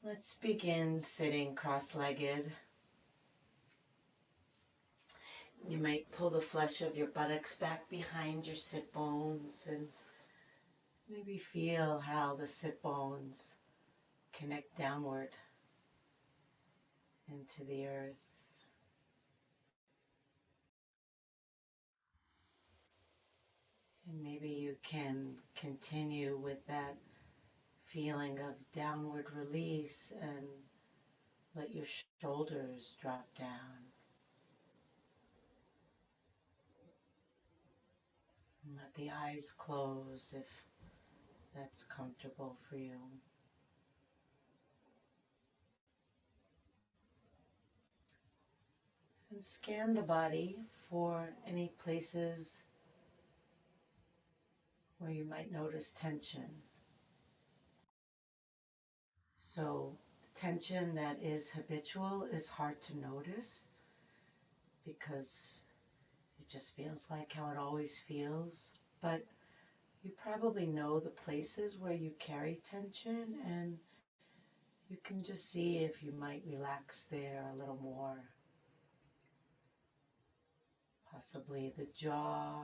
Let's begin sitting cross-legged. You might pull the flesh of your buttocks back behind your sit bones and maybe feel how the sit bones connect downward into the earth. And maybe you can continue with that feeling of downward release and let your shoulders drop down. And let the eyes close if that's comfortable for you. And scan the body for any places where you might notice tension. So tension that is habitual is hard to notice because it just feels like how it always feels. But you probably know the places where you carry tension, and you can just see if you might relax there a little more. Possibly the jaw,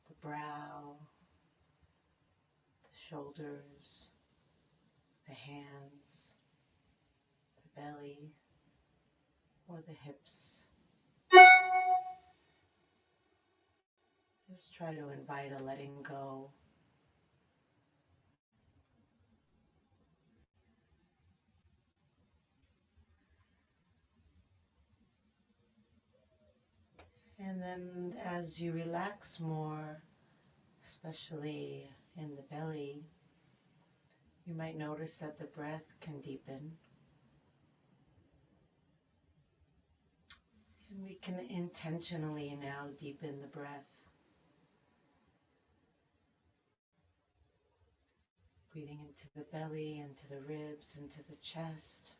the brow, the shoulders, the hands, the belly, or the hips. Just try to invite a letting go. And then as you relax more, especially in the belly, you might notice that the breath can deepen. And we can intentionally now deepen the breath. Breathing into the belly, into the ribs, into the chest.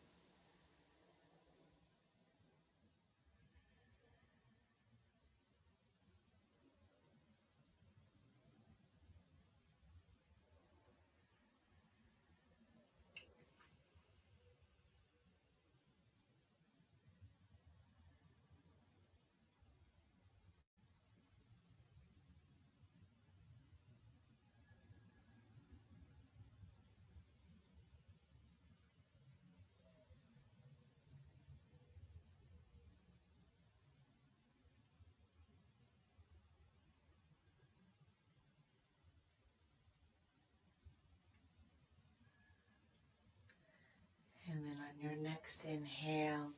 And then on your next inhale,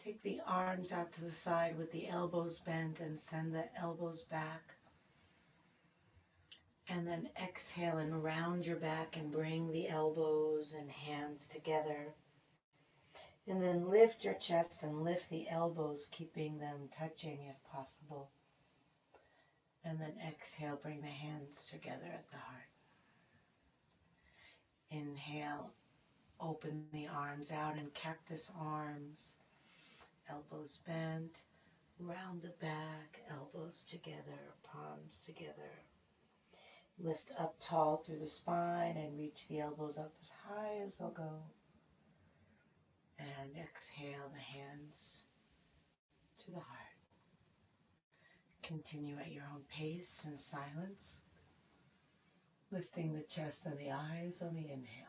take the arms out to the side with the elbows bent and send the elbows back. And then exhale and round your back and bring the elbows and hands together. And then lift your chest and lift the elbows, keeping them touching if possible. And then exhale, bring the hands together at the heart. Inhale, open the arms out in cactus arms, elbows bent, round the back, elbows together, palms together. Lift up tall through the spine and reach the elbows up as high as they'll go. And exhale the hands to the heart. Continue at your own pace in silence, lifting the chest and the eyes on the inhale.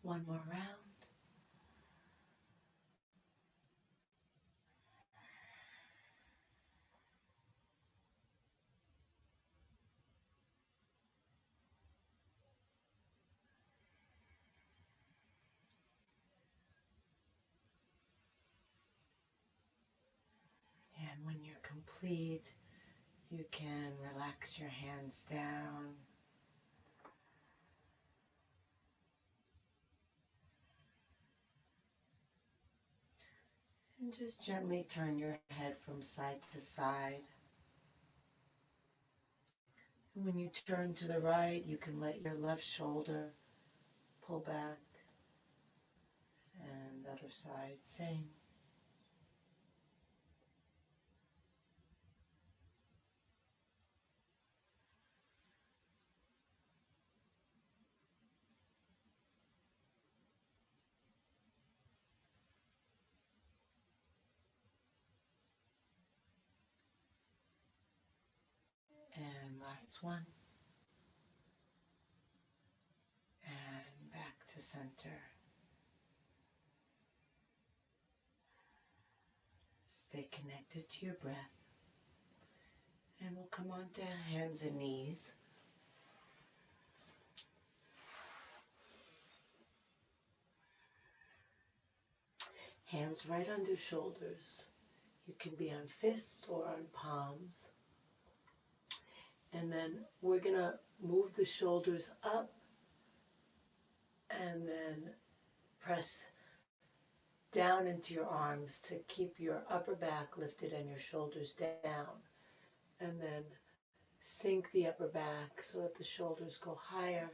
One more round. complete, you can relax your hands down. And just gently turn your head from side to side. And when you turn to the right, you can let your left shoulder pull back. And other side, same. And last one. And back to center. Stay connected to your breath. And we'll come on to hands and knees. Hands right under shoulders. You can be on fists or on palms. And then we're going to move the shoulders up and then press down into your arms to keep your upper back lifted and your shoulders down. And then sink the upper back so that the shoulders go higher.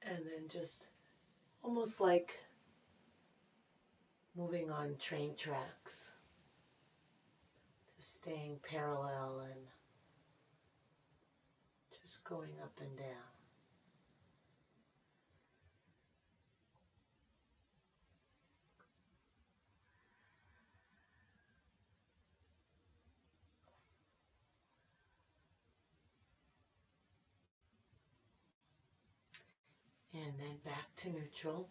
And then just almost like moving on train tracks. Just staying parallel and just going up and down. And then back to neutral.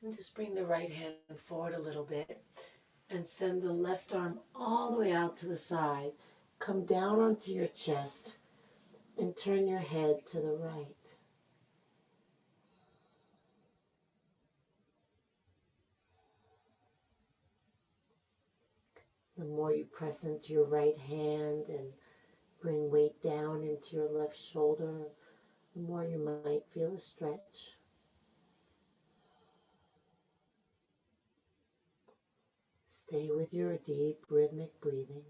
And just bring the right hand forward a little bit and send the left arm all the way out to the side. Come down onto your chest and turn your head to the right. The more you press into your right hand and bring weight down into your left shoulder, the more you might feel a stretch. Stay with your deep rhythmic breathing.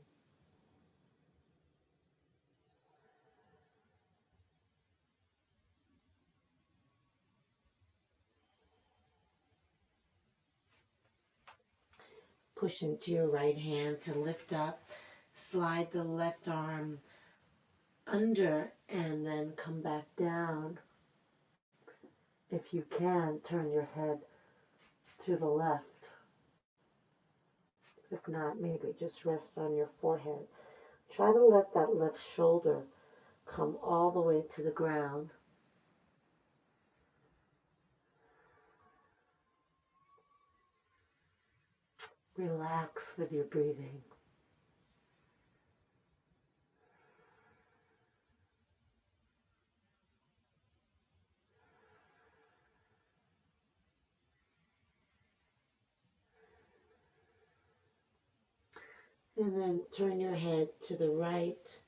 Push into your right hand to lift up. Slide the left arm under and then come back down. If you can, turn your head to the left. If not, maybe just rest on your forehead. Try to let that left shoulder come all the way to the ground. Relax with your breathing. And then turn your head to the right.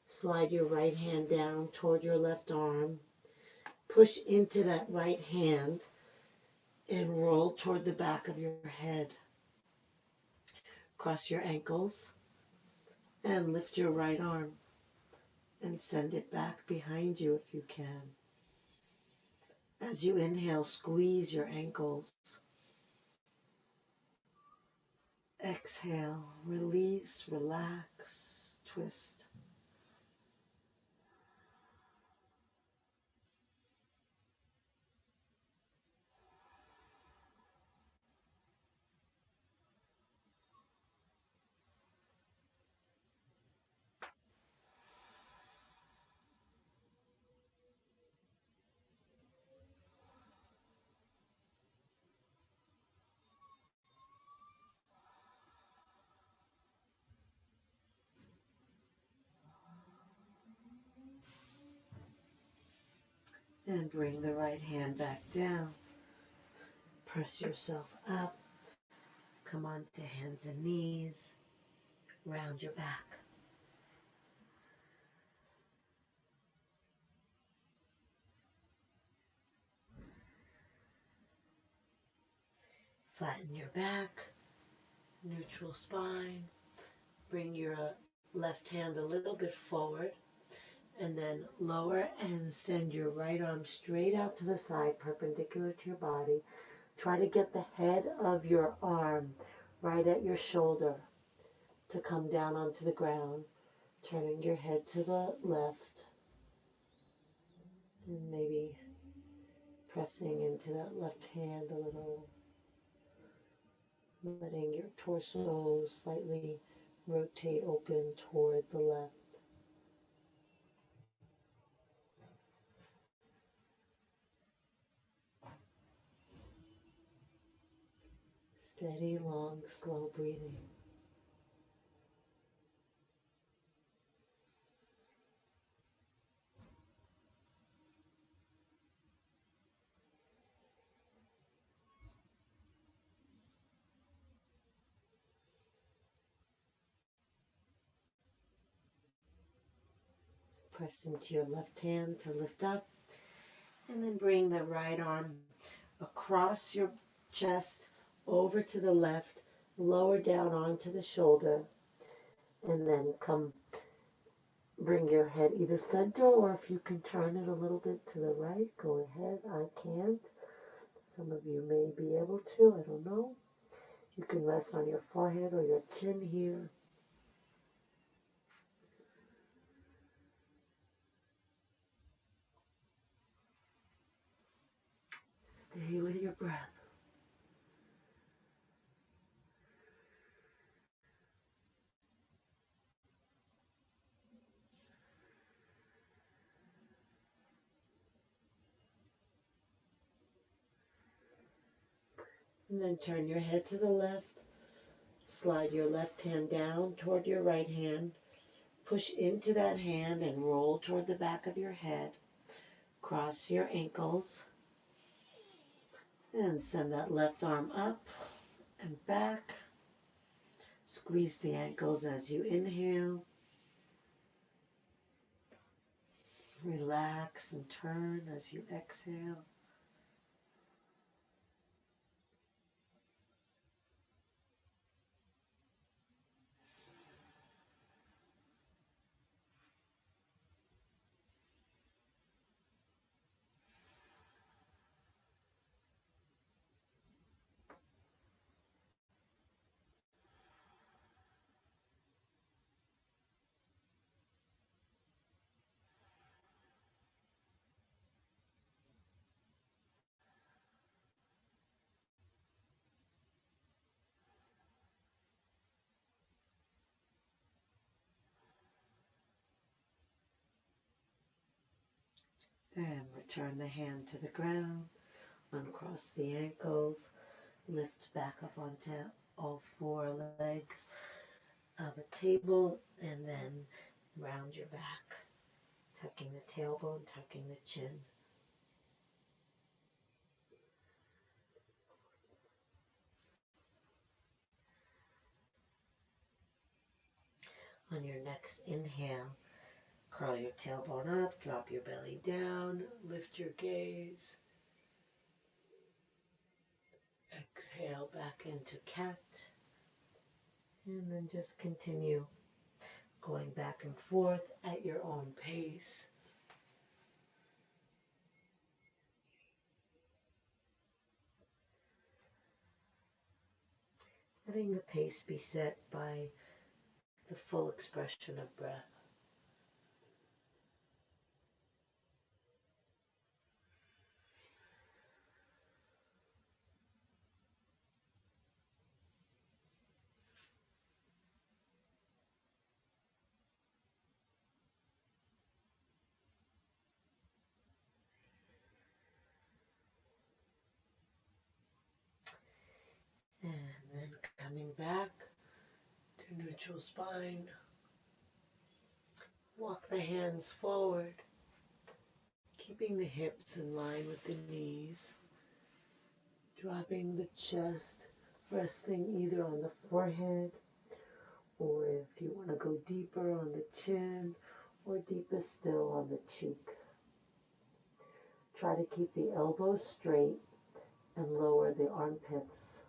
Slide your right hand down toward your left arm. Push into that right hand and roll toward the back of your head. Cross your ankles and lift your right arm and send it back behind you if you can. As you inhale, squeeze your ankles. Exhale, release, relax, twist. And bring the right hand back down. Press yourself up. come onto hands and knees, round your back. Flatten your back, neutral spine. Bring your left hand a little bit forward, and then lower and send your right arm straight out to the side, perpendicular to your body. Try to get the head of your arm right at your shoulder to come down onto the ground, turning your head to the left, and maybe pressing into that left hand a little, letting your torso slightly rotate open toward the left. Steady, long, slow breathing. Press into your left hand to lift up, and then bring the right arm across your chest over to the left, lower down onto the shoulder, and then bring your head either center, or if you can turn it a little bit to the right, go ahead. I can't. Some of you may be able to, I don't know. You can rest on your forehead or your chin here. Stay with your breath. And then turn your head to the left. Slide your left hand down toward your right hand. Push into that hand and roll toward the back of your head. Cross your ankles. And send that left arm up and back. Squeeze the ankles as you inhale. Relax and turn as you exhale. And return the hand to the ground. Uncross the ankles. Lift back up onto all four legs of a table. And then round your back. Tucking the tailbone, tucking the chin. On your next inhale, curl your tailbone up, drop your belly down, lift your gaze. Exhale back into cat. And then just continue going back and forth at your own pace. Letting the pace be set by the full expression of breath. And then coming back to neutral spine. Walk the hands forward, keeping the hips in line with the knees. Dropping the chest resting either on the forehead, or if you want to go deeper, on the chin, or deeper still on the cheek. Try to keep the elbows straight and lower the armpits.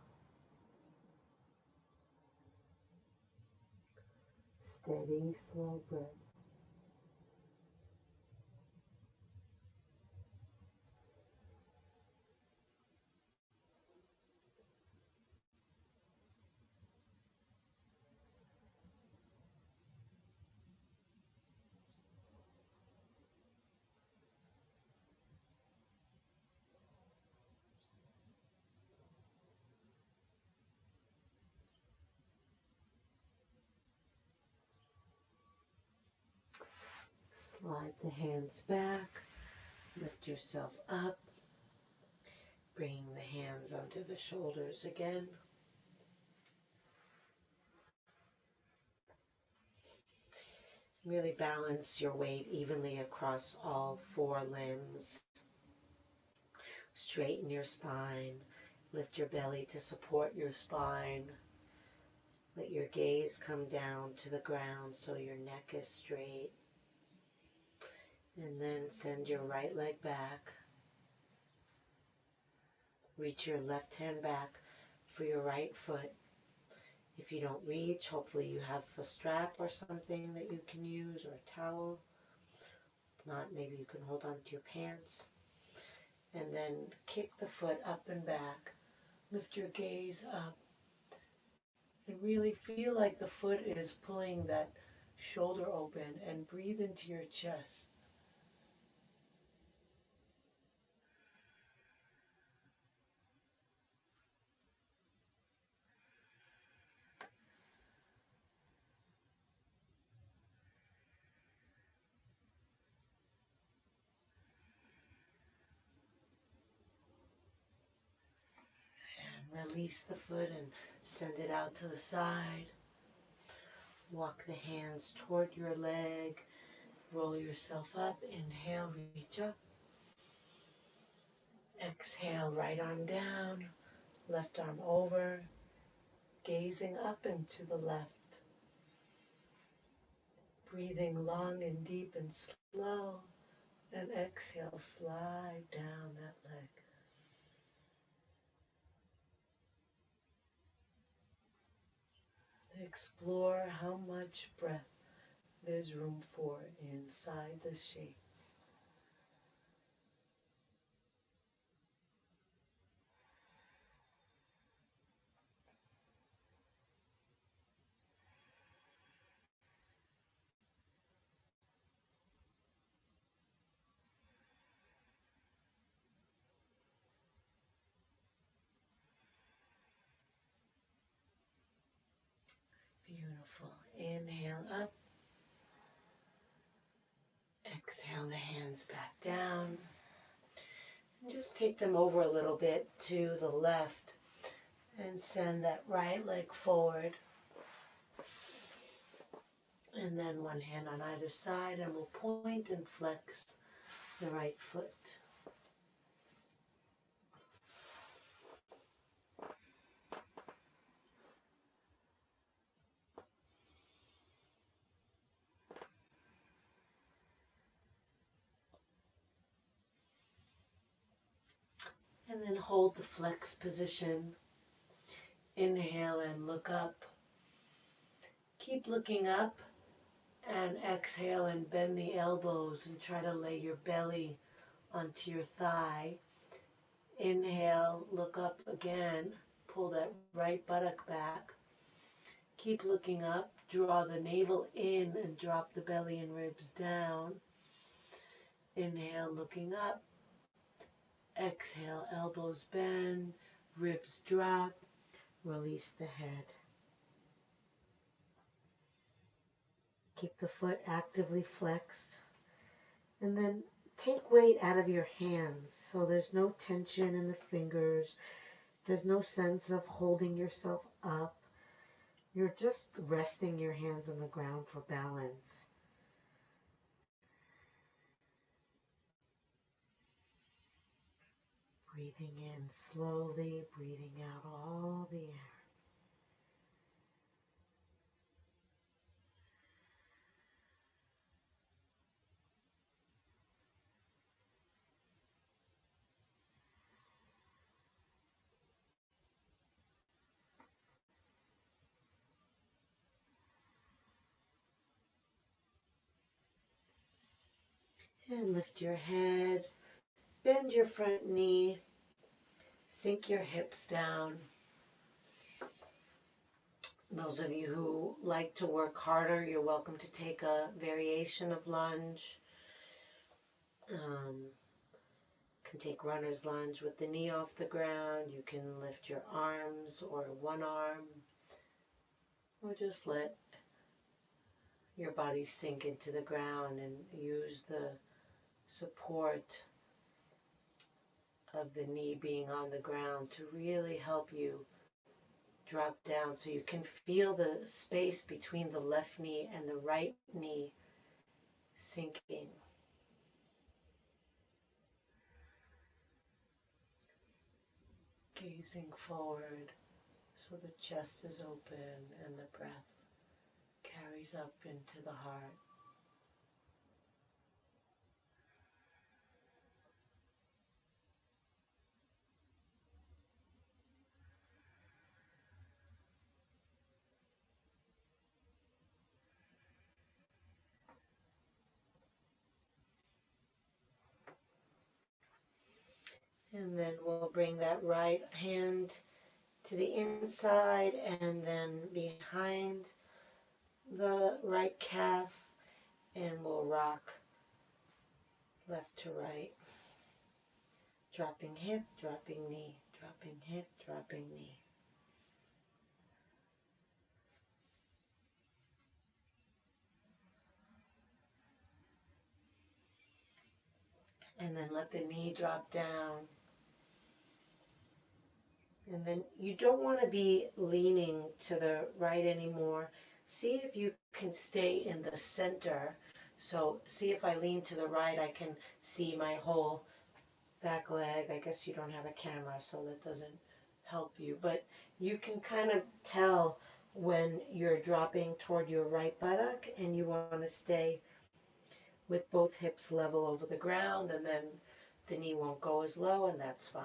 Steady, slow breath. Slide the hands back, lift yourself up, bring the hands onto the shoulders again. Really balance your weight evenly across all four limbs. Straighten your spine, lift your belly to support your spine. Let your gaze come down to the ground so your neck is straight. And then send your right leg back. Reach your left hand back for your right foot. If you don't reach, hopefully you have a strap or something that you can use, or a towel. If not, maybe you can hold on to your pants. And then kick the foot up and back. Lift your gaze up. And really feel like the foot is pulling that shoulder open, and breathe into your chest. Release the foot and send it out to the side. Walk the hands toward your leg. Roll yourself up. Inhale, reach up. Exhale, right arm down, left arm over, gazing up and to the left. Breathing long and deep and slow. And exhale, slide down that leg. Explore how much breath there's room for inside the shape. Beautiful. Inhale up. Exhale the hands back down. And just take them over a little bit to the left and send that right leg forward. And then one hand on either side, and we'll point and flex the right foot. And then hold the flex position. Inhale and look up. Keep looking up, and exhale and bend the elbows and try to lay your belly onto your thigh. Inhale, look up again. Pull that right buttock back. Keep looking up. Draw the navel in and drop the belly and ribs down. Inhale, looking up. Exhale, elbows bend, ribs drop, release the head. Keep the foot actively flexed. And then take weight out of your hands. So there's no tension in the fingers. There's no sense of holding yourself up. You're just resting your hands on the ground for balance. Breathing in slowly, breathing out all the air. And lift your head, bend your front knee, sink your hips down. Those of you who like to work harder, you're welcome to take a variation of lunge. Can take runner's lunge with the knee off the ground. You can lift your arms or one arm, or just let your body sink into the ground and use the support of the knee being on the ground to really help you drop down so you can feel the space between the left knee and the right knee sinking. Gazing forward so the chest is open and the breath carries up into the heart. And then we'll bring that right hand to the inside and then behind the right calf, and we'll rock left to right. Dropping hip, dropping knee, dropping hip, dropping knee. And then let the knee drop down. And then you don't want to be leaning to the right anymore. See if you can stay in the center. So see if I lean to the right, I can see my whole back leg. I guess you don't have a camera, so that doesn't help you. But you can kind of tell when you're dropping toward your right buttock and you want to stay with both hips level over the ground, and then the knee won't go as low, and that's fine.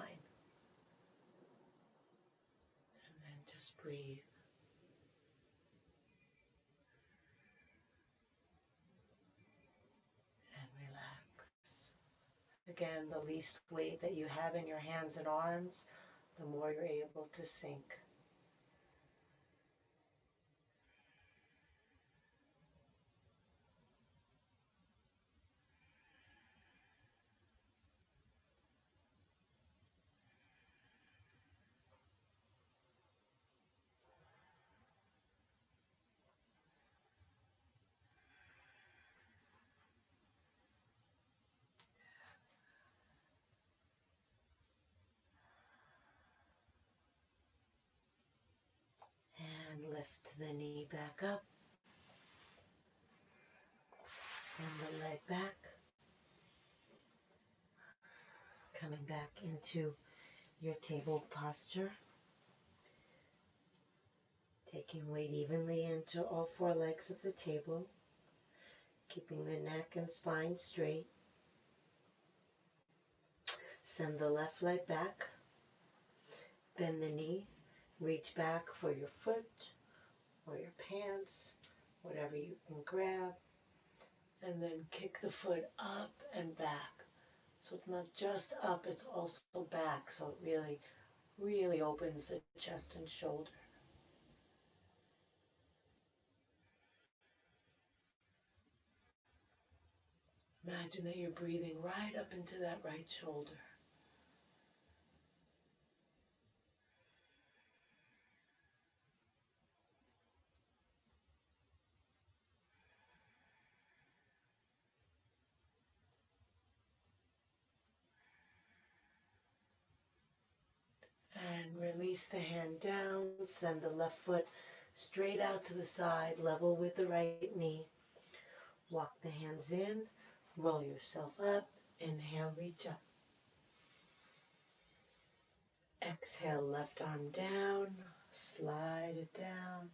And then just breathe. And relax. Again, the least weight that you have in your hands and arms, the more you're able to sink. And lift the knee back up. Send the leg back. Coming back into your table posture. Taking weight evenly into all four legs of the table. Keeping the neck and spine straight. Send the left leg back. Bend the knee. Reach back for your foot or your pants, whatever you can grab. And then kick the foot up and back. So it's not just up, it's also back. So it really, really opens the chest and shoulder. Imagine that you're breathing right up into that right shoulder. And release the hand down. Send the left foot straight out to the side, level with the right knee. Walk the hands in. Roll yourself up. Inhale, reach up. Exhale, left arm down. Slide it down.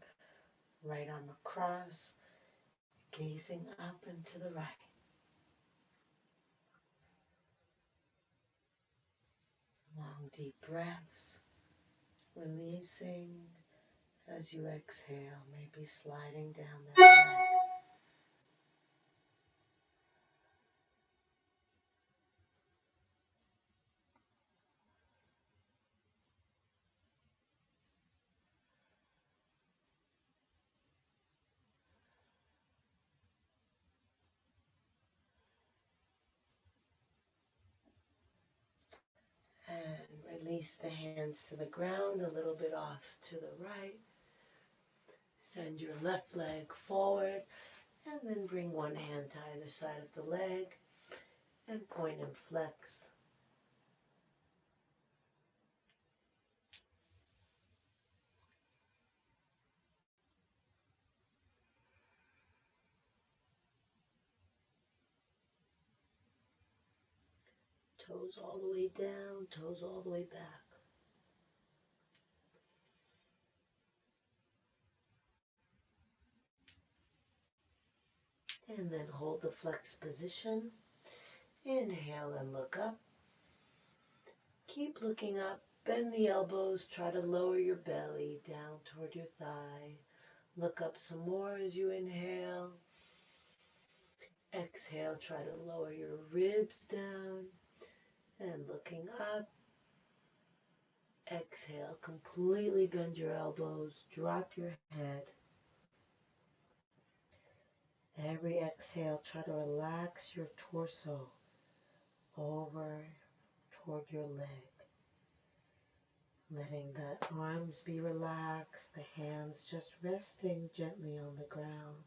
Right arm across. Gazing up and to the right. Long, deep breaths. Releasing as you exhale, maybe sliding down that leg. Release the hands to the ground, a little bit off to the right. Send your left leg forward, and then bring one hand to either side of the leg and point and flex. Toes all the way down, toes all the way back. And then hold the flex position. Inhale and look up. Keep looking up. Bend the elbows. Try to lower your belly down toward your thigh. Look up some more as you inhale. Exhale, try to lower your ribs down. And looking up. Exhale, completely bend your elbows. Drop your head. Every exhale, try to relax your torso over toward your leg. Letting the arms be relaxed, the hands just resting gently on the ground.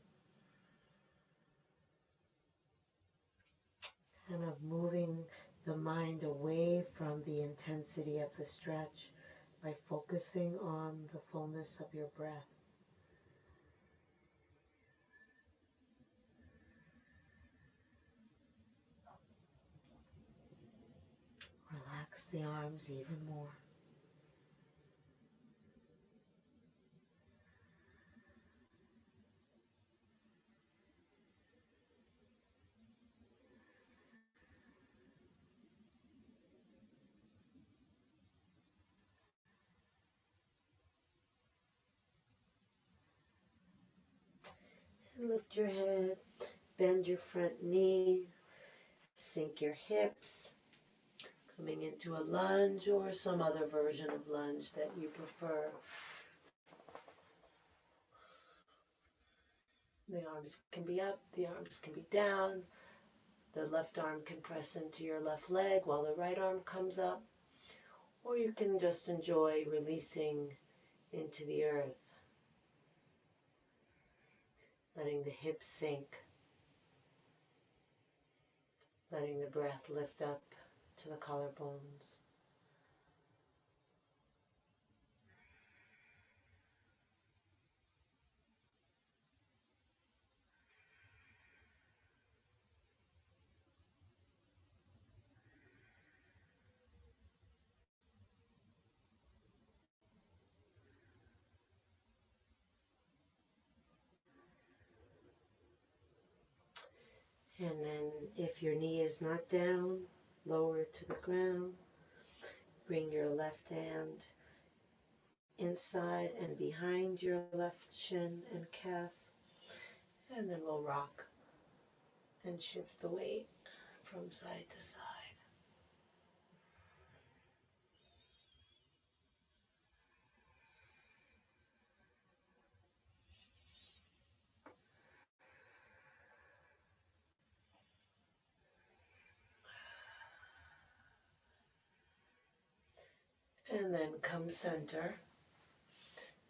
Kind of moving the mind away from the intensity of the stretch by focusing on the fullness of your breath. Relax the arms even more. And lift your head, bend your front knee, sink your hips, coming into a lunge or some other version of lunge that you prefer. The arms can be up, the arms can be down. The left arm can press into your left leg while the right arm comes up. Or you can just enjoy releasing into the earth, letting the hips sink, letting the breath lift up to the collarbones. And then if your knee is not down, lower it to the ground. Bring your left hand inside and behind your left shin and calf. And then we'll rock and shift the weight from side to side. And then come center.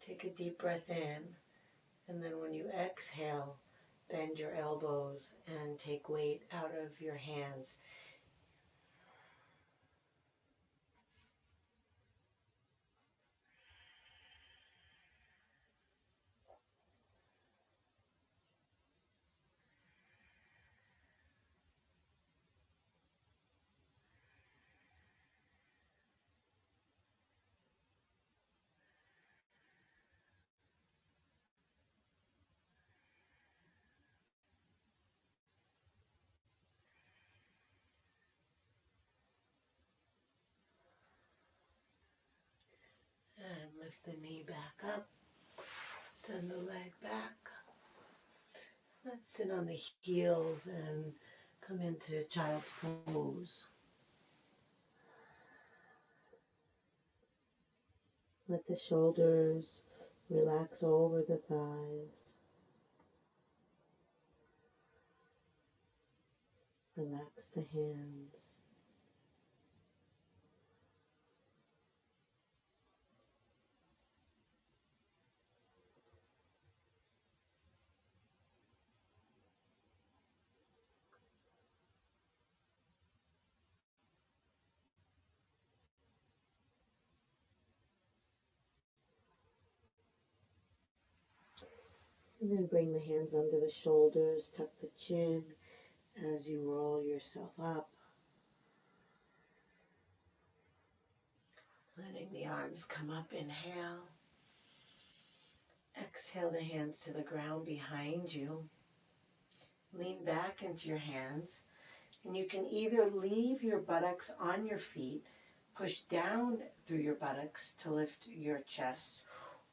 Take a deep breath in. And then when you exhale, bend your elbows and take weight out of your hands. And lift the knee back up. Send the leg back. Let's sit on the heels and come into child's pose. Let the shoulders relax over the thighs. Relax the hands. And then bring the hands under the shoulders, tuck the chin as you roll yourself up. Letting the arms come up, inhale. Exhale the hands to the ground behind you. Lean back into your hands, and you can either leave your buttocks on your feet, push down through your buttocks to lift your chest,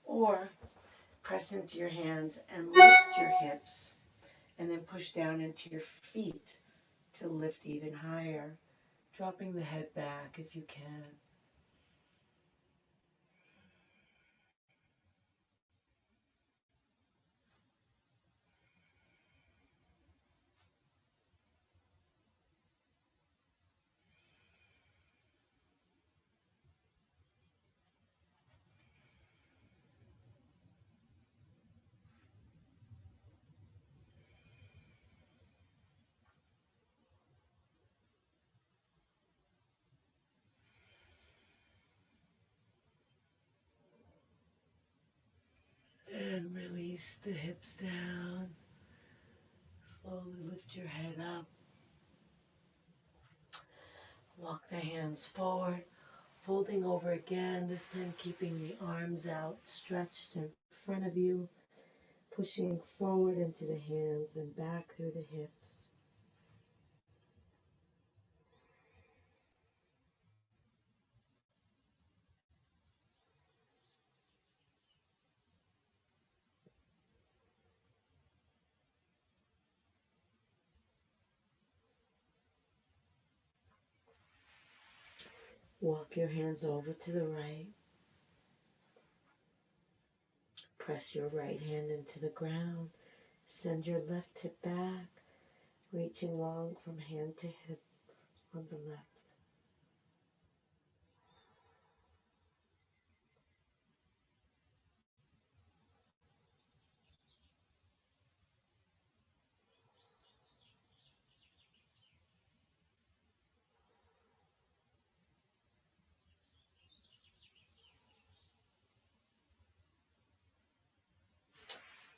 or press into your hands and lift your hips, and then push down into your feet to lift even higher, dropping the head back if you can. And release the hips down. Slowly lift your head up. Walk the hands forward, folding over again, this time keeping the arms out, stretched in front of you, pushing forward into the hands and back through the hips. Walk your hands over to the right. Press your right hand into the ground. Send your left hip back, reaching long from hand to hip on the left.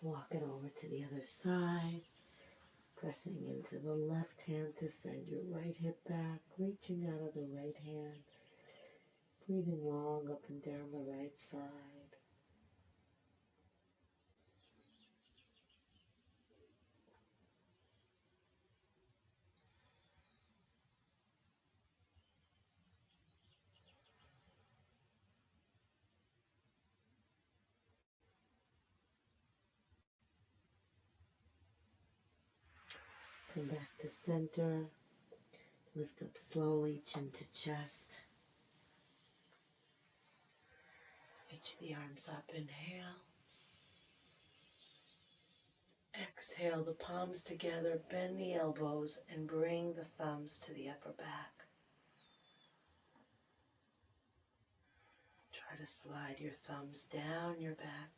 Walk it over to the other side, pressing into the left hand to send your right hip back, reaching out of the right hand, breathing long up and down the right side. Come back to center. Lift up slowly, chin to chest. Reach the arms up, inhale. Exhale the palms together, bend the elbows, and bring the thumbs to the upper back. Try to slide your thumbs down your back.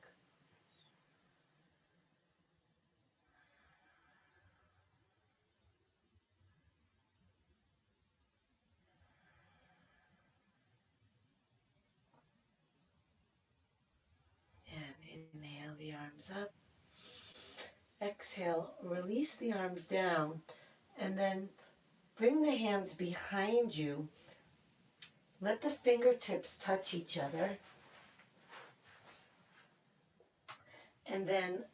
And inhale the arms up. Exhale, release the arms down, and then bring the hands behind you. Let the fingertips touch each other. And then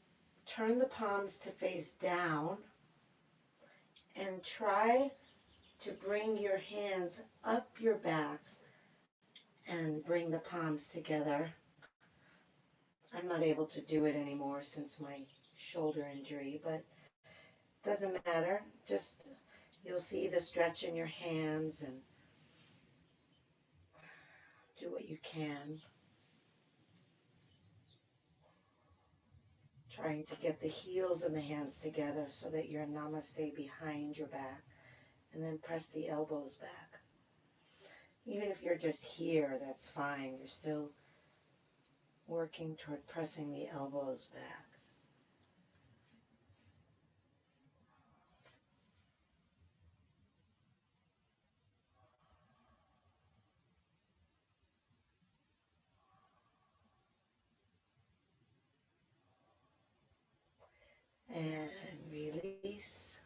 turn the palms to face down and try to bring your hands up your back and bring the palms together. I'm not able to do it anymore since my shoulder injury, but it doesn't matter. Just you'll see the stretch in your hands and do what you can. Trying to get the heels and the hands together so that your namaste behind your back, and then press the elbows back. Even if you're just here, that's fine. You're still working toward pressing the elbows back. and release.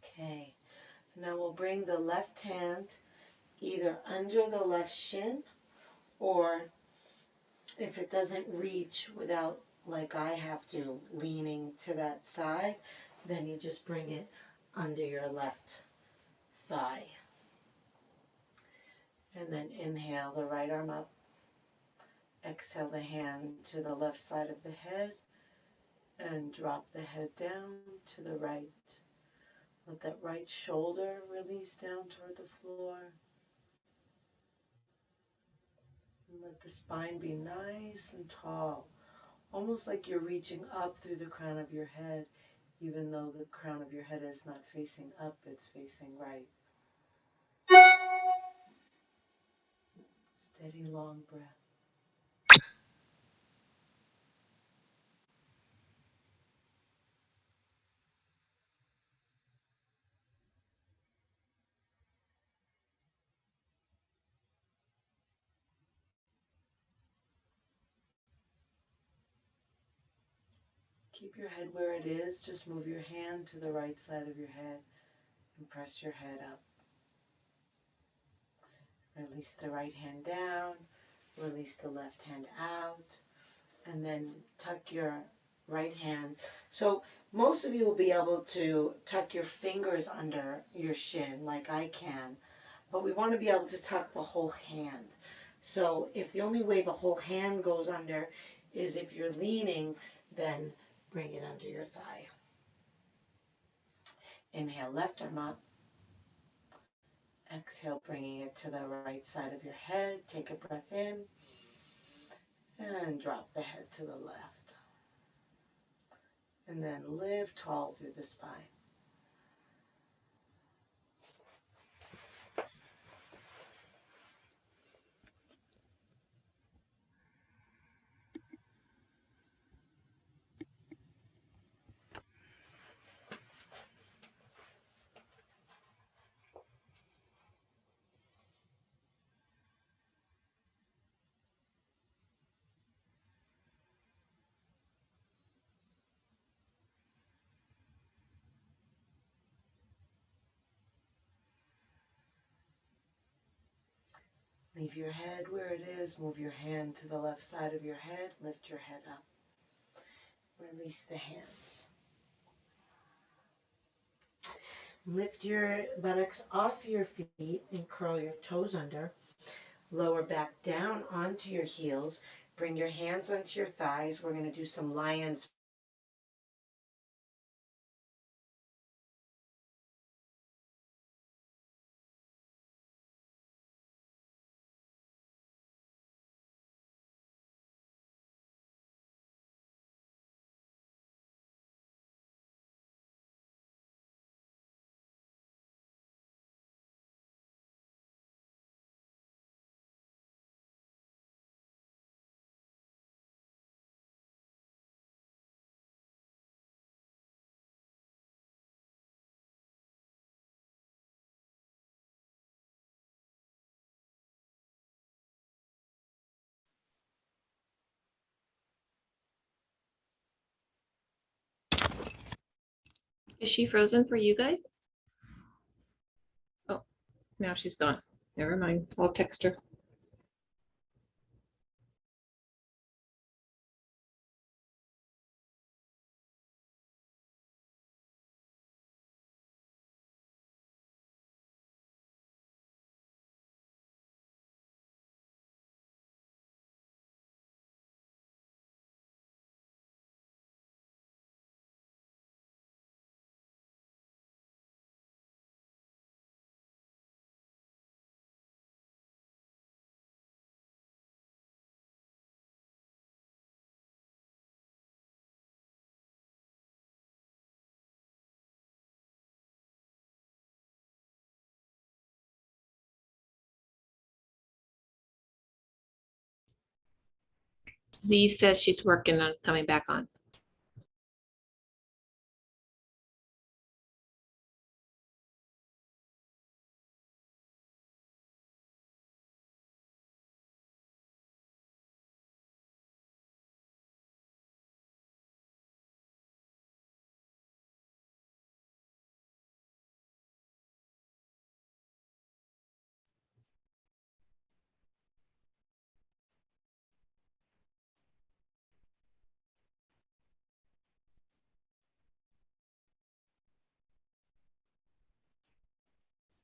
Okay, now we'll bring the left hand either under the left shin, or if it doesn't reach without, like I have to, leaning to that side, then you just bring it under your left thigh. And then inhale the right arm up. Exhale the hand to the left side of the head and drop the head down to the right. Let that right shoulder release down toward the floor. And let the spine be nice and tall, almost like you're reaching up through the crown of your head, even though the crown of your head is not facing up, it's facing right. Steady, long breath. Keep your head where it is. Just move your hand to the right side of your head and press your head up. Release the right hand down. Release the left hand out. And then tuck your right hand. So most of you will be able to tuck your fingers under your shin like I can. But we want to be able to tuck the whole hand. So if the only way the whole hand goes under is if you're leaning, then bring it under your thigh. Inhale, left arm up. Exhale, bringing it to the right side of your head. Take a breath in and drop the head to the left. And then lift tall through the spine. Leave your head where it is. Move your hand to the left side of your head. Lift your head up. Release the hands. Lift your buttocks off your feet and curl your toes under. Lower back down onto your heels. Bring your hands onto your thighs. We're going to do some lion's Is she frozen for you guys? Oh, now she's gone. Never mind. I'll text her. Z says she's working on coming back on.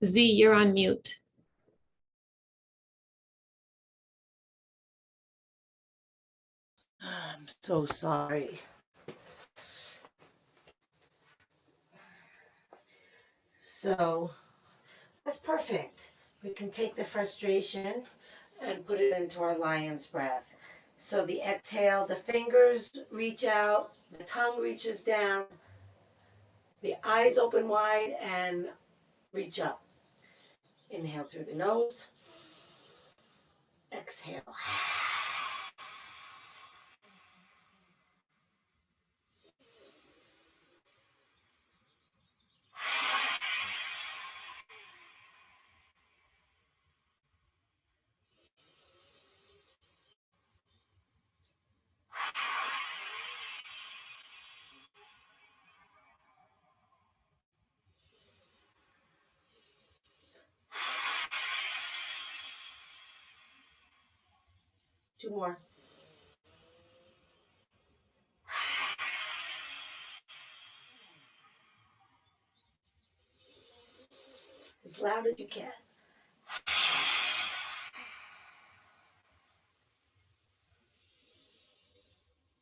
Z, you're on mute. I'm so sorry. So that's perfect. We can take the frustration and put it into our lion's breath. So the exhale, the fingers reach out, the tongue reaches down, the eyes open wide and reach up. Inhale through the nose, exhale. Two more. As loud as you can.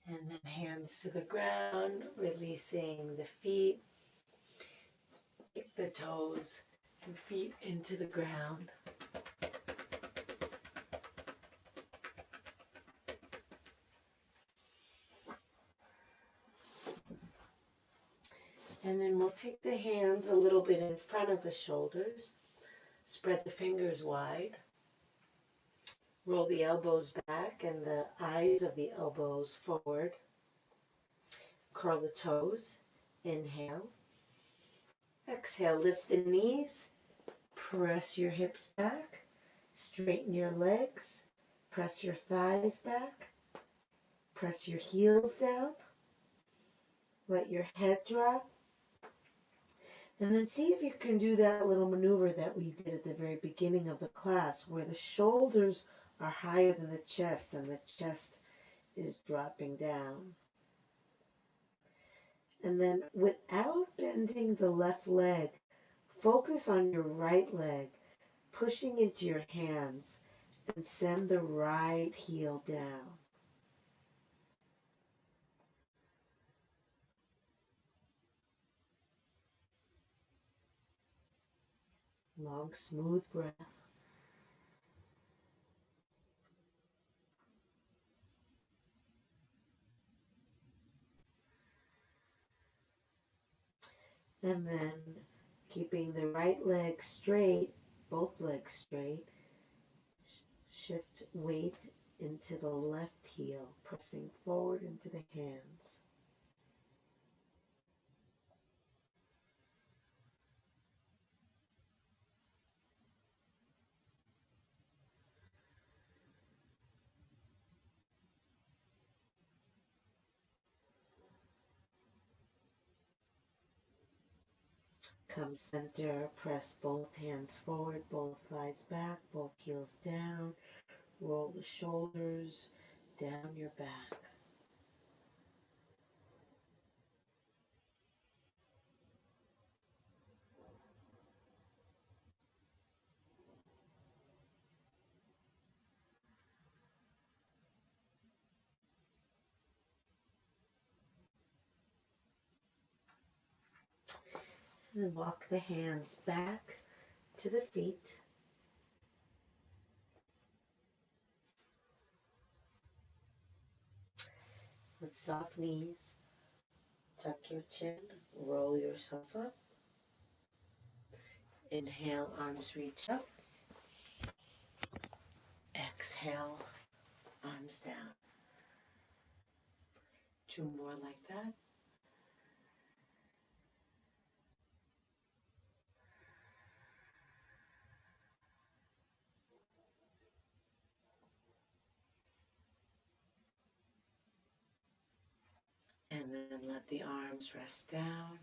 And then hands to the ground, releasing the feet, kick the toes and feet into the ground. And then we'll take the hands a little bit in front of the shoulders, spread the fingers wide, roll the elbows back and the eyes of the elbows forward, curl the toes, inhale, exhale, lift the knees, press your hips back, straighten your legs, press your thighs back, press your heels down, let your head drop, and then see if you can do that little maneuver that we did at the very beginning of the class where the shoulders are higher than the chest and the chest is dropping down. And then without bending the left leg, focus on your right leg, pushing into your hands and send the right heel down. Long, smooth breath. And then keeping the right leg straight, both legs straight, shift weight into the left heel, pressing forward into the hands. Come center, press both hands forward, both thighs back, both heels down, roll the shoulders down your back. And then walk the hands back to the feet. With soft knees, tuck your chin, roll yourself up. Inhale, arms reach up. Exhale, arms down. Two more like that. And then let the arms rest down.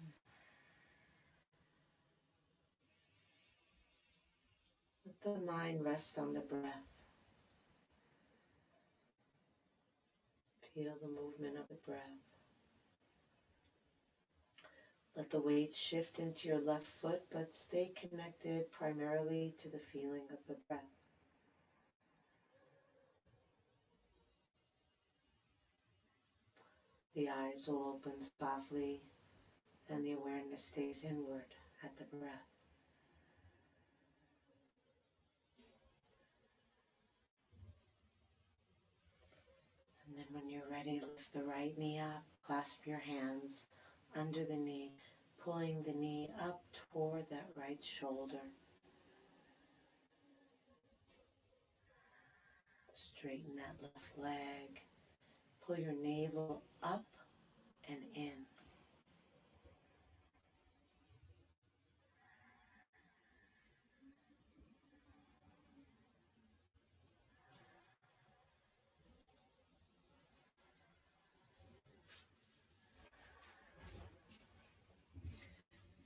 Let the mind rest on the breath. Feel the movement of the breath. Let the weight shift into your left foot, but stay connected primarily to the feeling of the breath. The eyes will open softly and the awareness stays inward at the breath. And then when you're ready, lift the right knee up, clasp your hands under the knee, pulling the knee up toward that right shoulder. Straighten that left leg. Pull your navel up and in.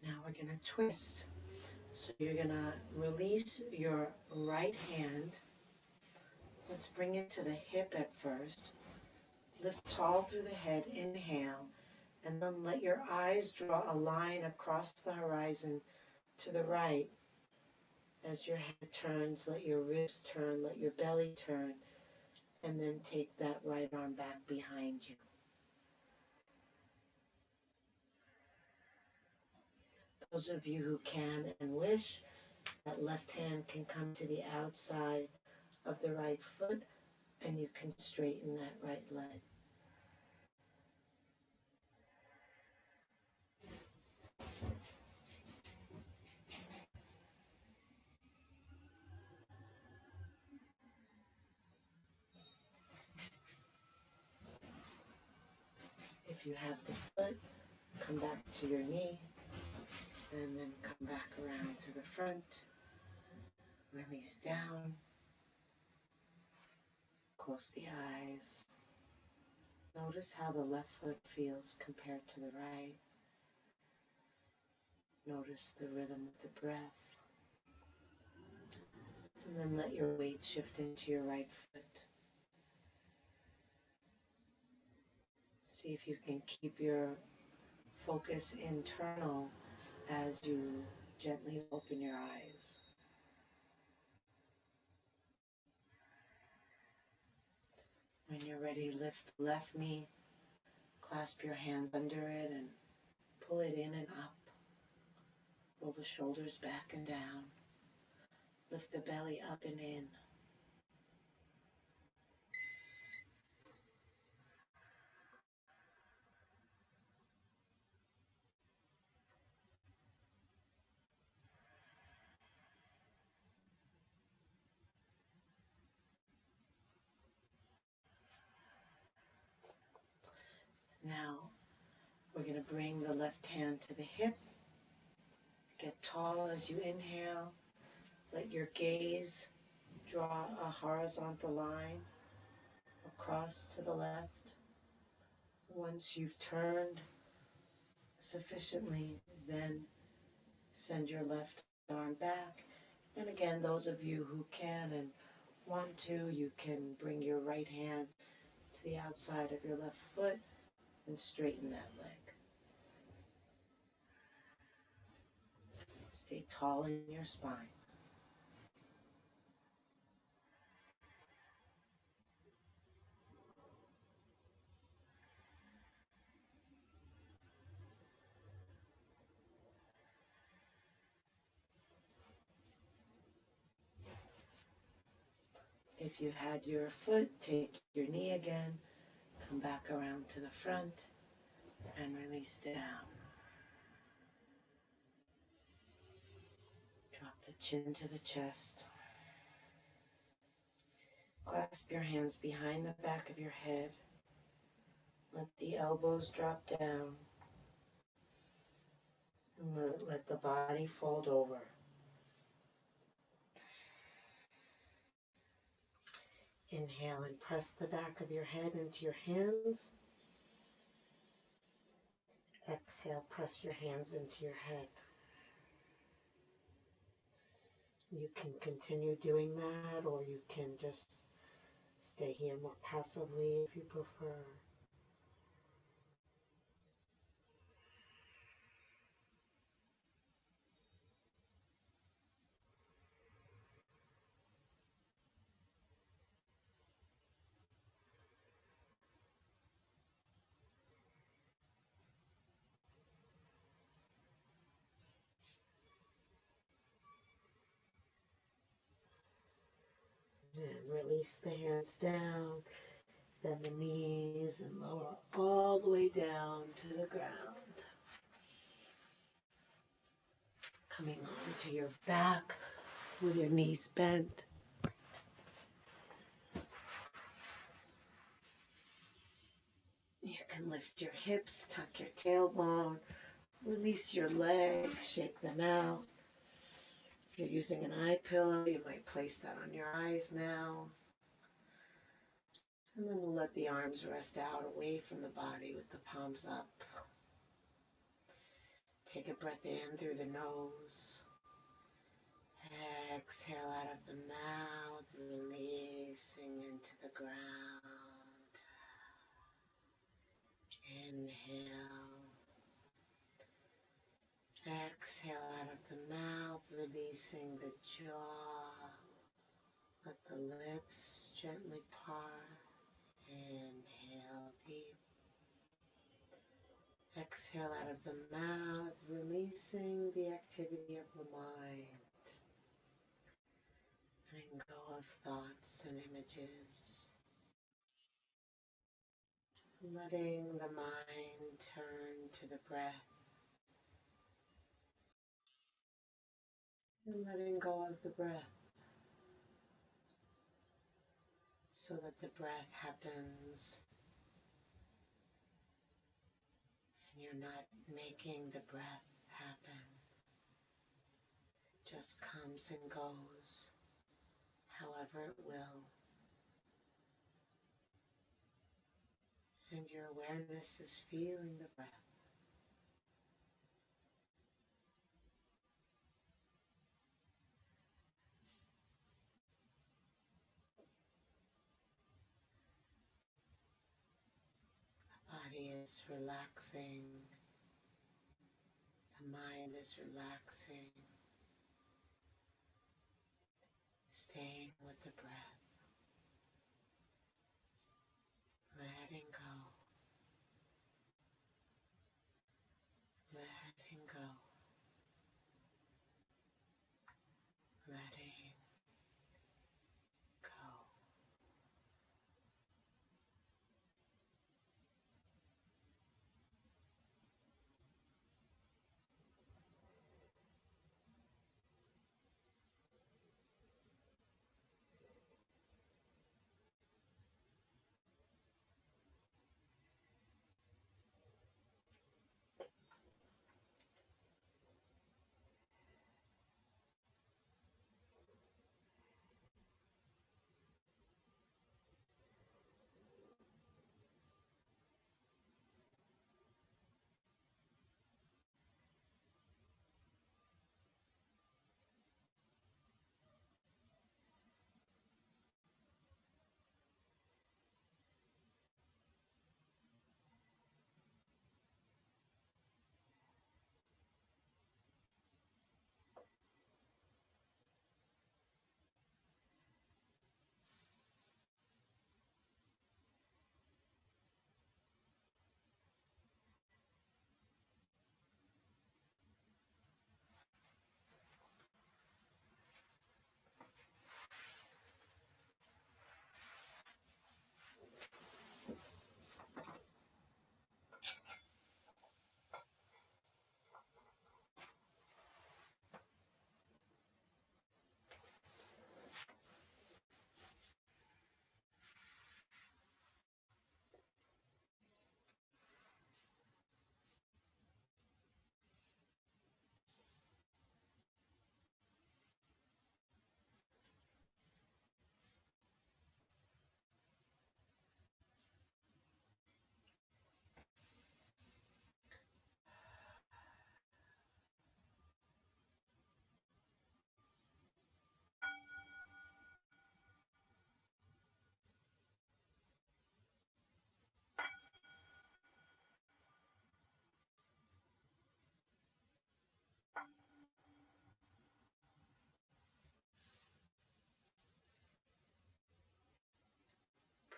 Now we're going to twist. So you're going to release your right hand. Let's bring it to the hip at first. Lift tall through the head, inhale, and then let your eyes draw a line across the horizon to the right. As your head turns, let your ribs turn, let your belly turn, and then take that right arm back behind you. Those of you who can and wish, that left hand can come to the outside of the right foot, and you can straighten that right leg. If you have the foot, come back to your knee, and then come back around to the front. Release down. Close the eyes. Notice how the left foot feels compared to the right. Notice the rhythm of the breath. And then let your weight shift into your right foot. See if you can keep your focus internal as you gently open your eyes. When you're ready, lift the left knee, clasp your hands under it and pull it in and up. Roll the shoulders back and down. Lift the belly up and in. Now, we're going to bring the left hand to the hip. Get tall as you inhale. Let your gaze draw a horizontal line across to the left. Once you've turned sufficiently, then send your left arm back. And again, those of you who can and want to, you can bring your right hand to the outside of your left foot and straighten that leg. Stay tall in your spine. If you had your foot, take your knee again, come back around to the front, and release down. Drop the chin to the chest. Clasp your hands behind the back of your head. Let the elbows drop down. And let the body fold over. Inhale and press the back of your head into your hands. Exhale, press your hands into your head. You can continue doing that, or you can just stay here more passively if you prefer. And release the hands down, then the knees, and lower all the way down to the ground. Coming onto your back with your knees bent. You can lift your hips, tuck your tailbone, release your legs, shake them out. If you're using an eye pillow, you might place that on your eyes now. And then we'll let the arms rest out away from the body with the palms up. Take a breath in through the nose. Exhale out of the mouth, releasing into the ground. Inhale. Exhale out of the mouth, releasing the jaw. Let the lips gently part. Inhale deep. Exhale out of the mouth, releasing the activity of the mind. Letting go of thoughts and images. Letting the mind turn to the breath. And letting go of the breath. So that the breath happens. And you're not making the breath happen. It just comes and goes, however it will. And your awareness is feeling the breath. The body is relaxing. The mind is relaxing. Staying with the breath. Letting go. Letting go. Letting go.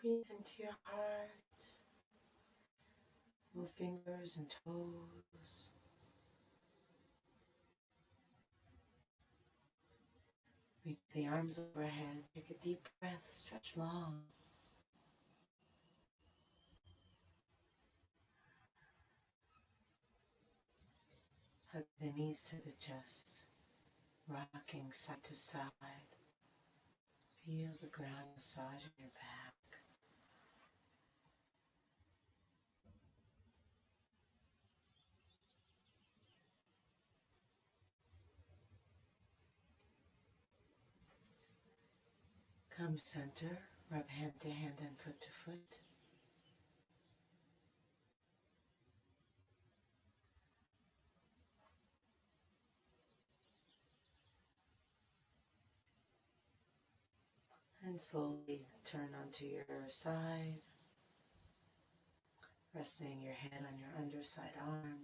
Breathe into your heart. Move fingers and toes. Reach the arms overhead. Take a deep breath. stretch long. Hug the knees to the chest, rocking side to side. Feel the ground massaging your back. Come center, rub hand to hand and foot to foot. And slowly turn onto your side, resting your head on your underside arm,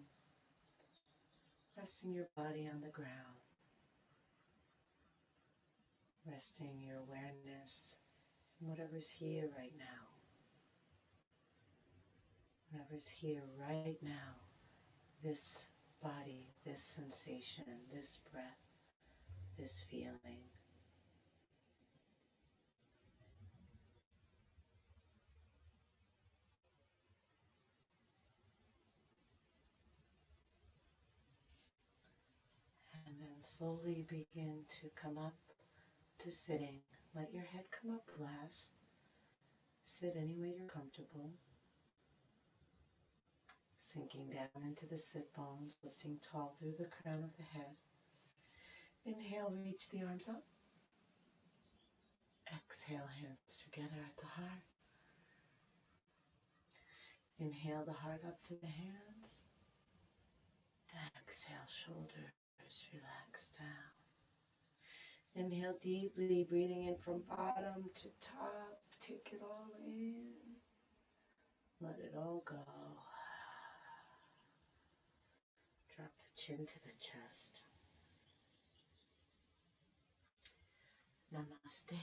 resting your body on the ground, resting your awareness in whatever's here right now. Whatever's here right now, this body, this sensation, this breath, this feeling. And then slowly begin to come up to sitting. Let your head come up last. Sit any way you're comfortable. Sinking down into the sit bones, lifting tall through the crown of the head. Inhale, reach the arms up. Exhale, hands together at the heart. Inhale the heart up to the hands. Exhale, shoulders relax down. Inhale deeply, breathing in from bottom to top. Take it all in. Let it all go. Drop the chin to the chest. Namaste.